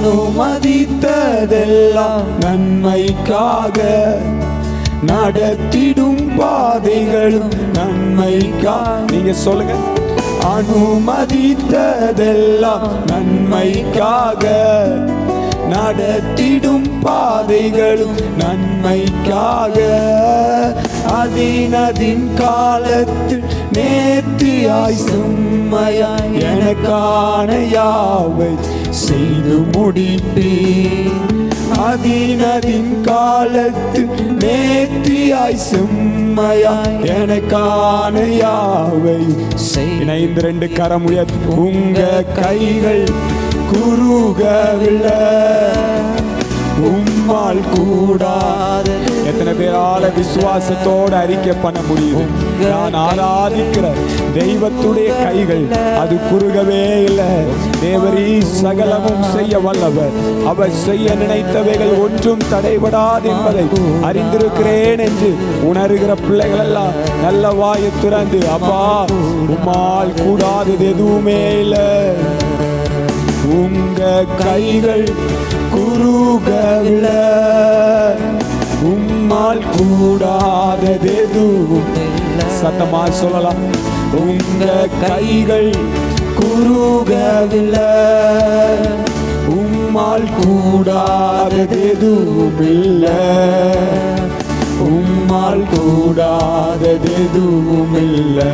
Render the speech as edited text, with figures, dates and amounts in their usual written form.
அனுமதித்ததெல்லாம் நன்மைக்காக, நடத்திடும் பாதைகளும் நன்மைக்காக. நீங்க சொல்லுங்க. அனுமதித்ததெல்லாம் நன்மைக்காக, நடத்திடும் பாதைகளும் நன்மைக்காக. அதின் காலத்தில் நேர்த்தியாய் செம்மையாய் எனக்கான யாவை செய்து முடிப்பேன். அதின் காலத்தில் நேர்த்தியாய் செம்மையாய் எனக்கான யாவை இணைந்து 2 கரம் உயர்த்தி. உங்க கைகள் குறுகவில்லை, உம்மால் கூடாது. எத்தனை பேரால விசுவாசத்தோடு அறிக்கை பண்ண முடியும்? நான் ஆராதிக்கிற தெய்வத்துடைய கைகள் அது குறுகவே இல்லை. தேவரீ சகலமும் செய்ய வல்லவர். அவர் செய்ய நினைத்தவைகள் ஒன்றும் தடைபடாது என்பதை அறிந்திருக்கிறேன் என்று உணர்கிற பிள்ளைகள் எல்லாம் நல்ல வாயை திறந்து, அப்பா உம்மால் கூடாதது எதுவுமே இல்லை. உங்க கைகள் குறுகவில்லை, உம்மால் கூடாதது எதுவும். சத்தமா சொல்லலாம். உங்க கைகள் குறுகவில்லை, உம்மால் கூடாதது எதுவும் இல்லை. உம்மால் கூடாதது எதுவும் இல்லை.